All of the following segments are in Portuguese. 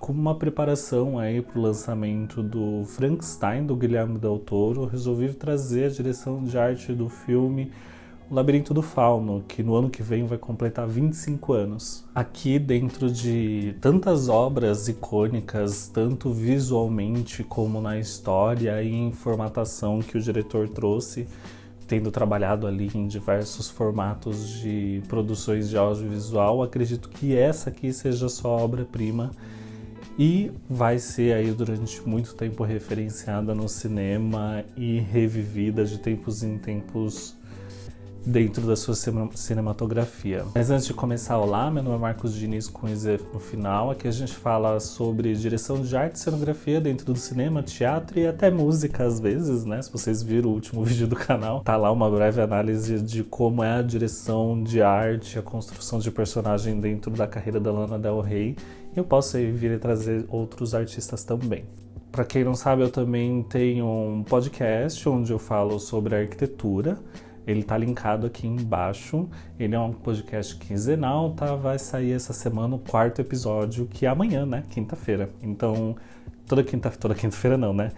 Como uma preparação aí para o lançamento do Frankenstein, do Guilherme Del Toro, eu resolvi trazer a direção de arte do filme O Labirinto do Fauno, que no ano que vem vai completar 25 anos. Aqui, dentro de tantas obras icônicas, tanto visualmente como na história e em formatação que o diretor trouxe, tendo trabalhado ali em diversos formatos de produções de audiovisual, acredito que essa aqui seja a sua obra-prima e vai ser aí durante muito tempo referenciada no cinema e revivida de tempos em tempos dentro da sua cinematografia. Mas antes de começar, olá, meu nome é Marcos Diniz com Z no final. Aqui a gente fala sobre direção de arte e cenografia dentro do cinema, teatro e até música às vezes, né? Se vocês viram o último vídeo do canal, tá lá uma breve análise de como é a direção de arte, a construção de personagem dentro da carreira da Lana Del Rey. E eu posso aí vir e trazer outros artistas também. Para quem não sabe, eu também tenho um podcast onde eu falo sobre arquitetura. Ele tá linkado aqui embaixo. Ele é um podcast quinzenal, tá? Vai sair essa semana o 4º episódio, que é amanhã, né? Quinta-feira. Então, toda quinta-feira não, né?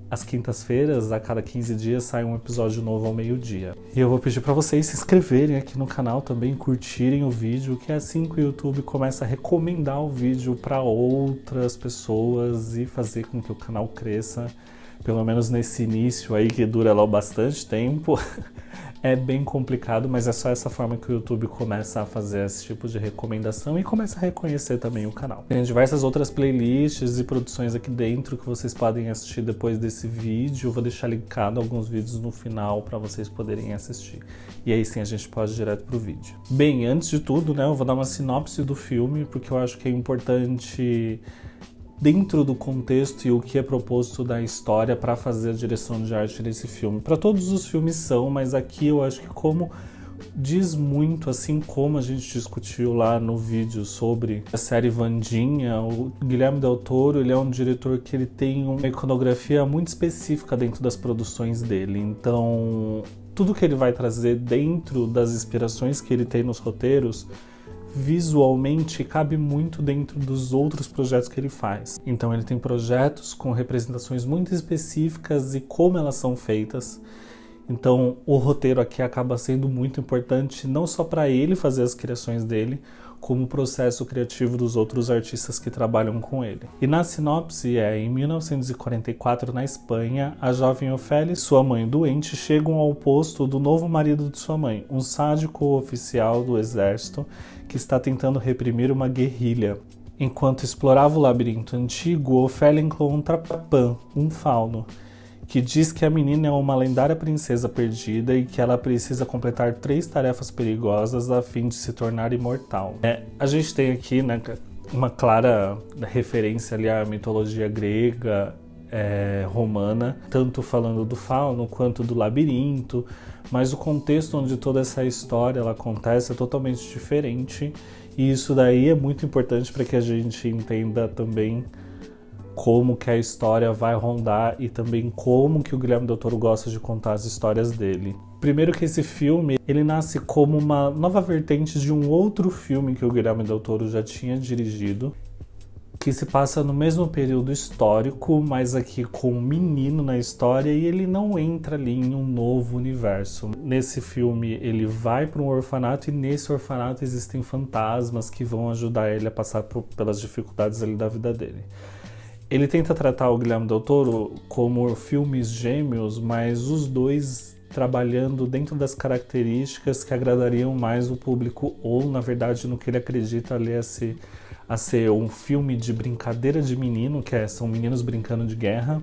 Às quintas-feiras, a cada 15 dias, sai um episódio novo ao meio-dia. E eu vou pedir para vocês se inscreverem aqui no canal também, curtirem o vídeo, que é assim que o YouTube começa a recomendar o vídeo para outras pessoas e fazer com que o canal cresça. Pelo menos nesse início aí, que dura lá bastante tempo. É bem complicado, mas é só essa forma que o YouTube começa a fazer esse tipo de recomendação e começa a reconhecer também o canal. Tem diversas outras playlists e produções aqui dentro que vocês podem assistir depois desse vídeo. Eu vou deixar linkado alguns vídeos no final para vocês poderem assistir. E aí sim a gente pode ir direto pro vídeo. Bem, antes de tudo, né, eu vou dar uma sinopse do filme, porque eu acho que é importante dentro do contexto e o que é proposto da história para fazer a direção de arte desse filme. Para todos os filmes são, mas aqui eu acho que como diz muito, assim como a gente discutiu lá no vídeo sobre a série Wandinha, o Guilherme Del Toro, ele é um diretor que ele tem uma iconografia muito específica dentro das produções dele. Então, tudo que ele vai trazer dentro das inspirações que ele tem nos roteiros visualmente cabe muito dentro dos outros projetos que ele faz. Então ele tem projetos com representações muito específicas e como elas são feitas. Então o roteiro aqui acaba sendo muito importante não só para ele fazer as criações dele, como o processo criativo dos outros artistas que trabalham com ele. E na sinopse em 1944, na Espanha, a jovem Ofélia e sua mãe doente chegam ao posto do novo marido de sua mãe, um sádico oficial do exército que está tentando reprimir uma guerrilha. Enquanto explorava o labirinto antigo, Ofélia encontra Pan, um fauno, que diz que a menina é uma lendária princesa perdida e que ela precisa completar 3 tarefas perigosas a fim de se tornar imortal. A gente tem aqui, né, uma clara referência ali à mitologia grega, romana, tanto falando do fauno quanto do labirinto, mas o contexto onde toda essa história ela acontece é totalmente diferente e isso daí é muito importante para que a gente entenda também como que a história vai rondar e também como que o Guilherme Del Toro gosta de contar as histórias dele. Primeiro que esse filme, ele nasce como uma nova vertente de um outro filme que o Guilherme Del Toro já tinha dirigido, que se passa no mesmo período histórico, mas aqui com um menino na história e ele não entra ali em um novo universo. Nesse filme ele vai para um orfanato e nesse orfanato existem fantasmas que vão ajudar ele a passar pelas dificuldades ali da vida dele. Ele tenta tratar o Guilherme Del Toro como filmes gêmeos, mas os dois trabalhando dentro das características que agradariam mais o público, ou na verdade no que ele acredita ali a ser um filme de brincadeira de menino, são meninos brincando de guerra,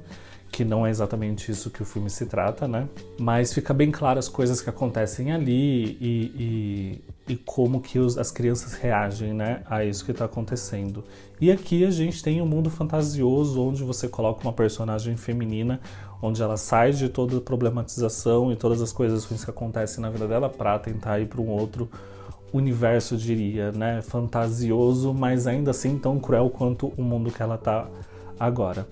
que não é exatamente isso que o filme se trata, né? Mas fica bem claro as coisas que acontecem ali e como que as crianças reagem, né, a isso que está acontecendo. E aqui a gente tem um mundo fantasioso onde você coloca uma personagem feminina, onde ela sai de toda a problematização e todas as coisas ruins que acontecem na vida dela para tentar ir para um outro universo, eu diria, né, fantasioso, mas ainda assim tão cruel quanto o mundo que ela está agora.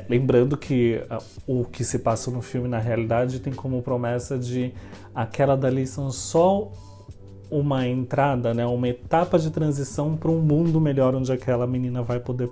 Lembrando que o que se passa no filme, na realidade, tem como promessa de aquela dali são só uma entrada, né, uma etapa de transição para um mundo melhor, onde aquela menina vai poder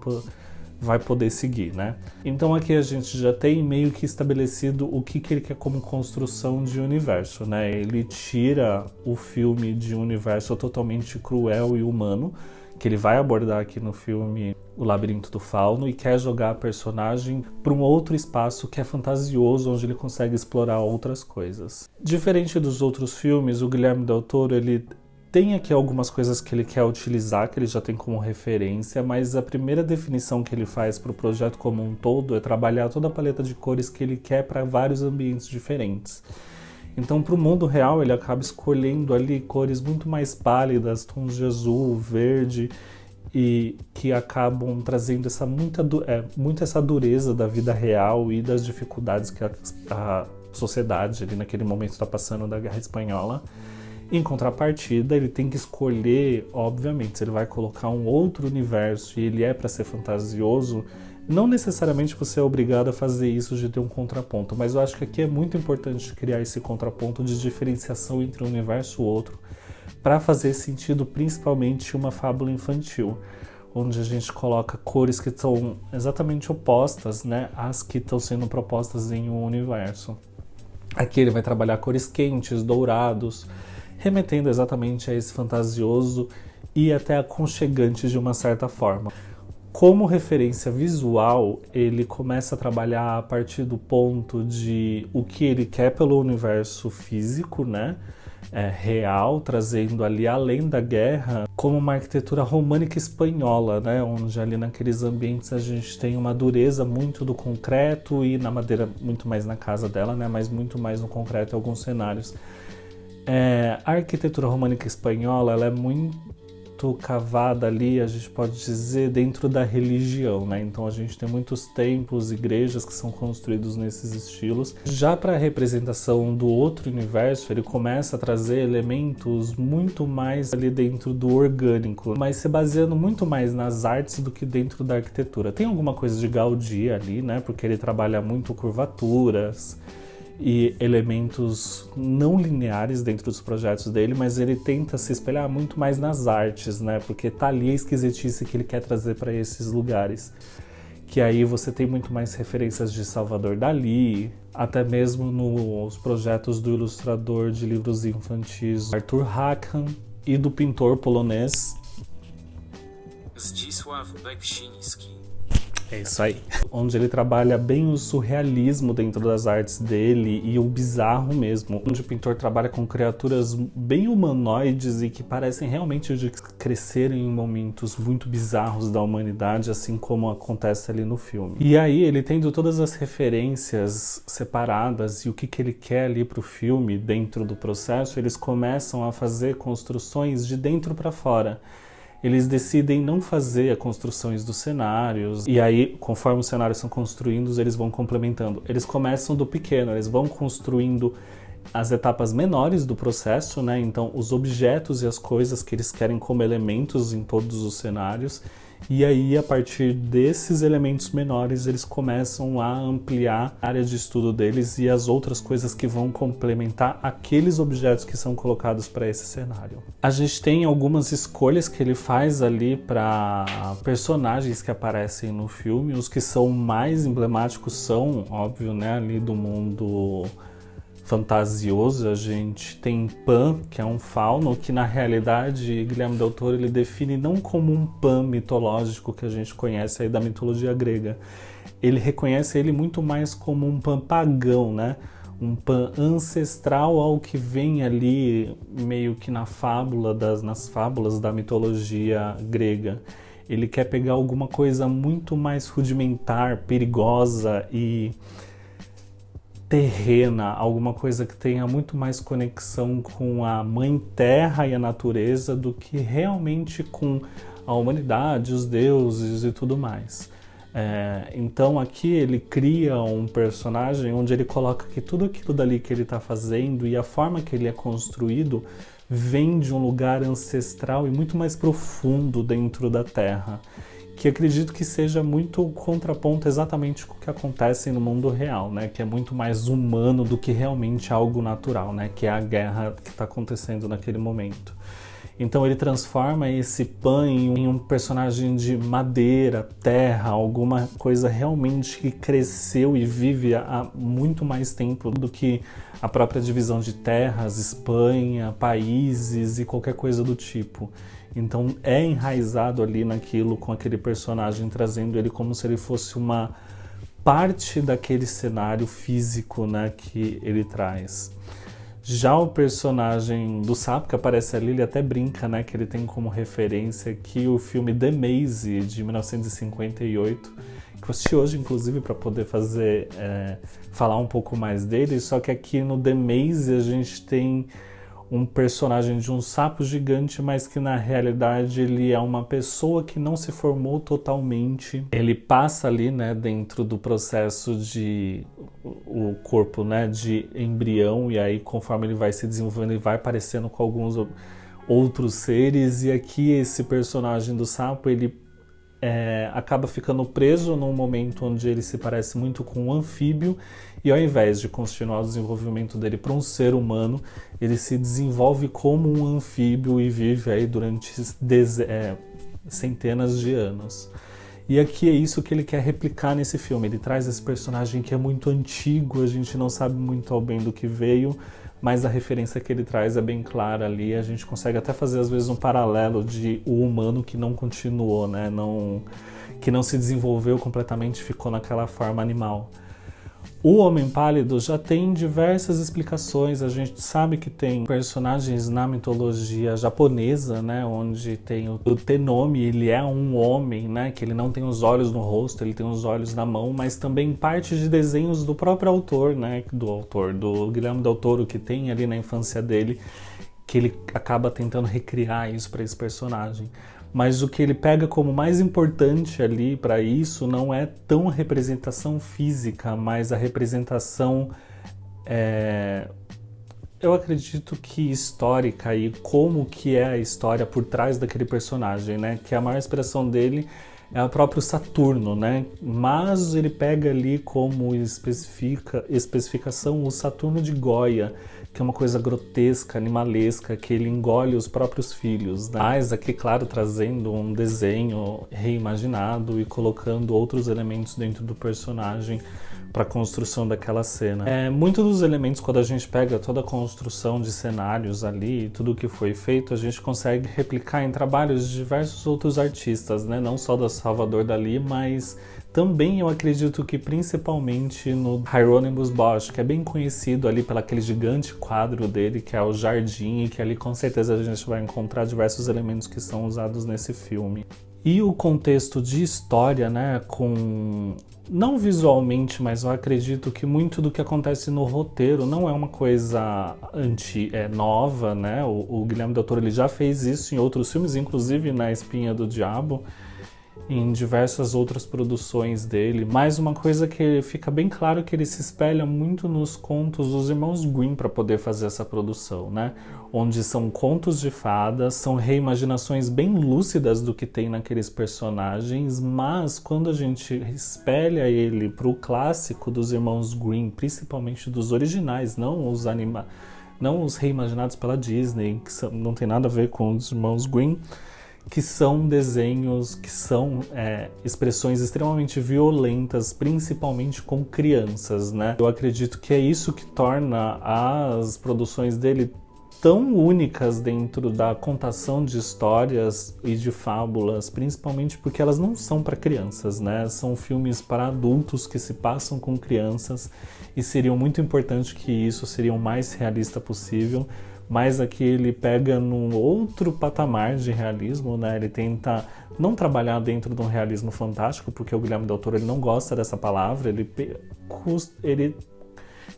vai poder seguir, né? Então aqui a gente já tem meio que estabelecido o que ele quer como construção de universo, né? Ele tira o filme de um universo totalmente cruel e humano, que ele vai abordar aqui no filme O Labirinto do Fauno, e quer jogar a personagem para um outro espaço que é fantasioso, onde ele consegue explorar outras coisas. Diferente dos outros filmes, o Guilherme Del Toro, ele tem aqui algumas coisas que ele quer utilizar, que ele já tem como referência, mas a primeira definição que ele faz para o projeto como um todo é trabalhar toda a paleta de cores que ele quer para vários ambientes diferentes. Então, para o mundo real, ele acaba escolhendo ali cores muito mais pálidas, tons de azul, verde, e que acabam trazendo muito essa dureza da vida real e das dificuldades que a sociedade ali naquele momento está passando da Guerra Espanhola. Em contrapartida, ele tem que escolher, obviamente, se ele vai colocar um outro universo e ele é para ser fantasioso, não necessariamente você é obrigado a fazer isso de ter um contraponto, mas eu acho que aqui é muito importante criar esse contraponto de diferenciação entre um universo e outro, para fazer sentido principalmente uma fábula infantil, onde a gente coloca cores que são exatamente opostas, né, às que estão sendo propostas em um universo. Aqui ele vai trabalhar cores quentes, dourados, remetendo exatamente a esse fantasioso e até aconchegante de uma certa forma. Como referência visual, ele começa a trabalhar a partir do ponto de o que ele quer pelo universo físico, né? Real, trazendo ali além da guerra, como uma arquitetura românica espanhola, né? Onde ali naqueles ambientes a gente tem uma dureza muito do concreto e na madeira muito mais na casa dela, né? Mas muito mais no concreto em alguns cenários. A arquitetura românica espanhola, ela é muito cavada ali, a gente pode dizer, dentro da religião, né? Então a gente tem muitos templos, igrejas que são construídos nesses estilos. Já para a representação do outro universo, ele começa a trazer elementos muito mais ali dentro do orgânico, mas se baseando muito mais nas artes do que dentro da arquitetura. Tem alguma coisa de Gaudí ali, né? Porque ele trabalha muito curvaturas e elementos não lineares dentro dos projetos dele, mas ele tenta se espelhar muito mais nas artes, né? Porque tá ali a esquisitice que ele quer trazer para esses lugares. Que aí você tem muito mais referências de Salvador Dalí, até mesmo nos projetos do ilustrador de livros infantis Arthur Rackham e do pintor polonês Zdzisław Beksiński. É isso aí. Onde ele trabalha bem o surrealismo dentro das artes dele e o bizarro mesmo. Onde o pintor trabalha com criaturas bem humanoides e que parecem realmente de crescerem em momentos muito bizarros da humanidade, assim como acontece ali no filme. E aí, ele tendo todas as referências separadas e o que ele quer ali pro filme dentro do processo, eles começam a fazer construções de dentro para fora. Eles decidem não fazer as construções dos cenários, e aí, conforme os cenários são construídos, eles vão complementando. Eles começam do pequeno, eles vão construindo as etapas menores do processo, né? Então, os objetos e as coisas que eles querem como elementos em todos os cenários, e aí, a partir desses elementos menores, eles começam a ampliar a área de estudo deles e as outras coisas que vão complementar aqueles objetos que são colocados para esse cenário. A gente tem algumas escolhas que ele faz ali para personagens que aparecem no filme. Os que são mais emblemáticos são, óbvio, né, ali do mundo fantasioso. A gente tem Pan, que é um fauno, que na realidade Guilherme Del Toro ele define não como um Pan mitológico que a gente conhece aí da mitologia grega. Ele reconhece ele muito mais como um Pan pagão, né? Um Pan ancestral ao que vem ali meio que nas fábulas da mitologia grega. Ele quer pegar alguma coisa muito mais rudimentar, perigosa e terrena, alguma coisa que tenha muito mais conexão com a mãe terra e a natureza do que realmente com a humanidade, os deuses e tudo mais. Então aqui ele cria um personagem onde ele coloca que tudo aquilo dali que ele está fazendo e a forma que ele é construído vem de um lugar ancestral e muito mais profundo dentro da terra, que acredito que seja muito contraponto exatamente com o que acontece no mundo real, né? Que é muito mais humano do que realmente algo natural, né? Que é a guerra que está acontecendo naquele momento. Então ele transforma esse Pan em um personagem de madeira, terra, alguma coisa realmente que cresceu e vive há muito mais tempo do que a própria divisão de terras, Espanha, países e qualquer coisa do tipo. Então é enraizado ali naquilo, com aquele personagem, trazendo ele como se ele fosse uma parte daquele cenário físico, né, que ele traz. Já o personagem do sapo que aparece ali, ele até brinca, né, que ele tem como referência aqui o filme The Maze, de 1958, que eu assisti hoje, inclusive, para poder falar um pouco mais dele, só que aqui no The Maze a gente tem um personagem de um sapo gigante, mas que na realidade ele é uma pessoa que não se formou totalmente. Ele passa ali, né, dentro do processo de o corpo, né, de embrião, e aí conforme ele vai se desenvolvendo ele vai aparecendo com alguns outros seres, e aqui esse personagem do sapo ele acaba ficando preso num momento onde ele se parece muito com um anfíbio, e ao invés de continuar o desenvolvimento dele para um ser humano, ele se desenvolve como um anfíbio e vive aí durante centenas de anos. E aqui é isso que ele quer replicar nesse filme. Ele traz esse personagem que é muito antigo, a gente não sabe muito ao bem do que veio, mas a referência que ele traz é bem clara ali. A gente consegue até fazer às vezes um paralelo de o humano que não continuou, né? Que não se desenvolveu completamente, ficou naquela forma animal. O Homem Pálido já tem diversas explicações. A gente sabe que tem personagens na mitologia japonesa, né, onde tem o Tennomi, ele é um homem, né, que ele não tem os olhos no rosto, ele tem os olhos na mão, mas também parte de desenhos do próprio autor, né, do Guilherme Del Toro, que tem ali na infância dele, que ele acaba tentando recriar isso para esse personagem. Mas o que ele pega como mais importante ali para isso não é tão a representação física, mas a representação, eu acredito que histórica, e como que é a história por trás daquele personagem, né? Que a maior inspiração dele é o próprio Saturno, né? Mas ele pega ali como especificação o Saturno de Goya, que é uma coisa grotesca, animalesca, que ele engole os próprios filhos, né? Mas aqui, claro, trazendo um desenho reimaginado e colocando outros elementos dentro do personagem para a construção daquela cena. Muitos dos elementos, quando a gente pega toda a construção de cenários ali, tudo que foi feito, a gente consegue replicar em trabalhos de diversos outros artistas, né? Não só da Salvador Dalí, mas também eu acredito que principalmente no Hieronymus Bosch, que é bem conhecido ali pelo aquele gigante quadro dele, que é o Jardim, e que ali com certeza a gente vai encontrar diversos elementos que são usados nesse filme. E o contexto de história, né, não visualmente, mas eu acredito que muito do que acontece no roteiro não é uma coisa nova, né? O Guilherme Del Toro ele já fez isso em outros filmes, inclusive na Espinha do Diabo, em diversas outras produções dele, mas uma coisa que fica bem claro que ele se espelha muito nos contos dos irmãos Grimm para poder fazer essa produção, né? Onde são contos de fadas, são reimaginações bem lúcidas do que tem naqueles personagens, mas quando a gente espelha ele para o clássico dos irmãos Grimm, principalmente dos originais, não os reimaginados pela Disney, que não tem nada a ver com os irmãos Grimm, que são desenhos, que são expressões extremamente violentas, principalmente com crianças, né? Eu acredito que é isso que torna as produções dele tão únicas dentro da contação de histórias e de fábulas, principalmente porque elas não são para crianças, né? São filmes para adultos que se passam com crianças, e seria muito importante que isso seria o mais realista possível. Mas aqui ele pega num outro patamar de realismo, né? Ele tenta não trabalhar dentro de um realismo fantástico, porque o Guilherme Del Toro ele não gosta dessa palavra, ele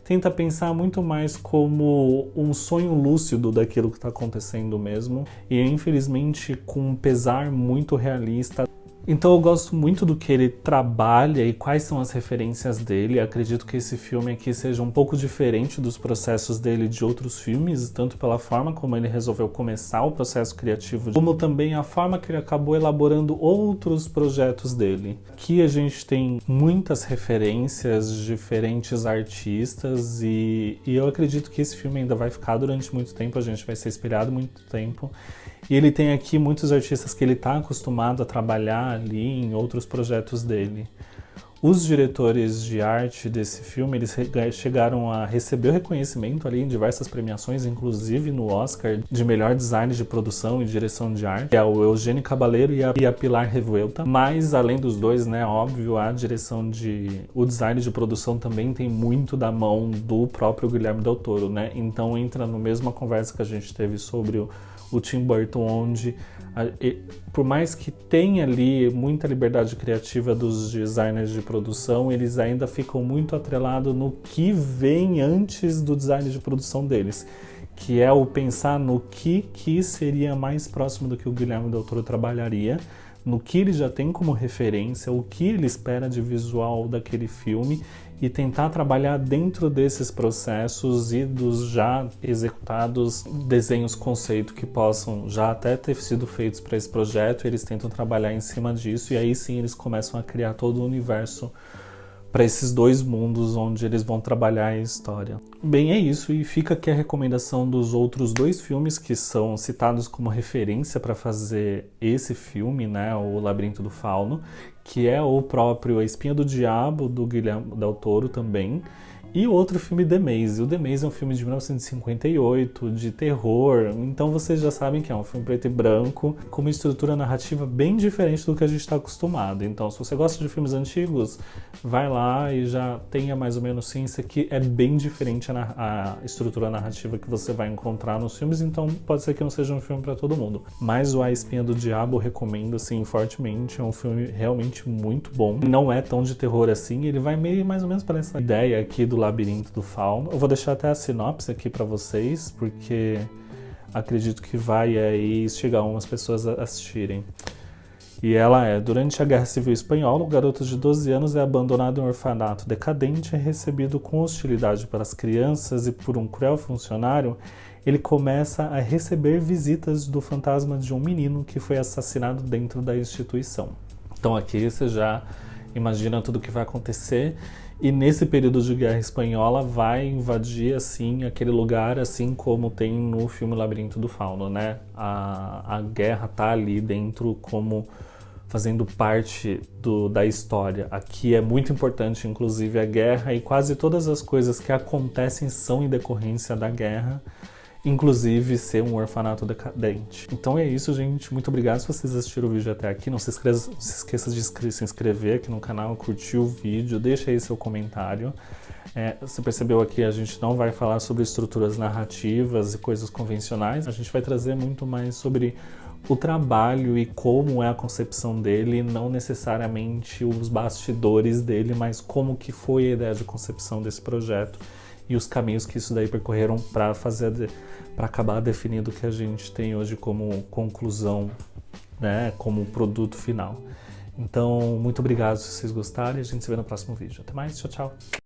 tenta pensar muito mais como um sonho lúcido daquilo que está acontecendo mesmo, e infelizmente com um pesar muito realista. Então eu gosto muito do que ele trabalha e quais são as referências dele. Acredito que esse filme aqui seja um pouco diferente dos processos dele de outros filmes, tanto pela forma como ele resolveu começar o processo criativo, como também a forma que ele acabou elaborando outros projetos dele. Aqui a gente tem muitas referências de diferentes artistas e eu acredito que esse filme ainda vai ficar durante muito tempo, a gente vai ser espelhado muito tempo. E ele tem aqui muitos artistas que ele está acostumado a trabalhar ali em outros projetos dele. Os diretores de arte desse filme, eles chegaram a receber o reconhecimento ali em diversas premiações, inclusive no Oscar de melhor design de produção e direção de arte, que é o Eugênio Caballero e a Pilar Revuelta. Mas, além dos dois, né, óbvio, o design de produção também tem muito da mão do próprio Guilherme Del Toro, né? Então entra na mesma conversa que a gente teve sobre o Tim Burton, onde por mais que tenha ali muita liberdade criativa dos designers de produção, eles ainda ficam muito atrelados no que vem antes do design de produção deles, que é o pensar no que seria mais próximo do que o Guilherme Del Toro trabalharia, no que ele já tem como referência, o que ele espera de visual daquele filme, e tentar trabalhar dentro desses processos e dos já executados desenhos conceito que possam já até ter sido feitos para esse projeto. Eles tentam trabalhar em cima disso, e aí sim eles começam a criar todo o universo para esses dois mundos onde eles vão trabalhar a história. Bem, é isso, e fica aqui a recomendação dos outros dois filmes que são citados como referência para fazer esse filme, né, o Labirinto do Fauno, que é o próprio A Espinha do Diabo, do Guilherme Del Toro também, e outro filme, The Maze. O The Maze é um filme de 1958, de terror, então vocês já sabem que é um filme preto e branco, com uma estrutura narrativa bem diferente do que a gente está acostumado. Então, se você gosta de filmes antigos, vai lá e já tenha mais ou menos ciência que é bem diferente a estrutura narrativa que você vai encontrar nos filmes, então pode ser que não seja um filme para todo mundo. Mas o A Espinha do Diabo eu recomendo, assim, fortemente, é um filme realmente muito bom. Não é tão de terror assim, ele vai meio mais ou menos para essa ideia aqui do Labirinto do Fauno. Eu vou deixar até a sinopse aqui para vocês, porque acredito que vai aí chegar umas pessoas a assistirem. E ela é: durante a Guerra Civil Espanhola, o garoto de 12 anos é abandonado em um orfanato decadente e recebido com hostilidade pelas crianças, e por um cruel funcionário, ele começa a receber visitas do fantasma de um menino que foi assassinado dentro da instituição. Então aqui você já imagina tudo o que vai acontecer. E nesse período de Guerra Espanhola vai invadir, assim, aquele lugar, assim como tem no filme Labirinto do Fauno, né? A guerra tá ali dentro como fazendo parte da história. Aqui é muito importante, inclusive, a guerra, e quase todas as coisas que acontecem são em decorrência da guerra, inclusive ser um orfanato decadente. Então é isso, gente. Muito obrigado se vocês assistiram o vídeo até aqui. Não se esqueça de se inscrever aqui no canal, curtir o vídeo, deixa aí seu comentário. Você percebeu aqui, a gente não vai falar sobre estruturas narrativas e coisas convencionais. A gente vai trazer muito mais sobre o trabalho e como é a concepção dele, não necessariamente os bastidores dele, mas como que foi a ideia de concepção desse projeto e os caminhos que isso daí percorreram para acabar definindo o que a gente tem hoje como conclusão, né, como produto final. Então, muito obrigado se vocês gostarem, a gente se vê no próximo vídeo. Até mais, tchau, tchau!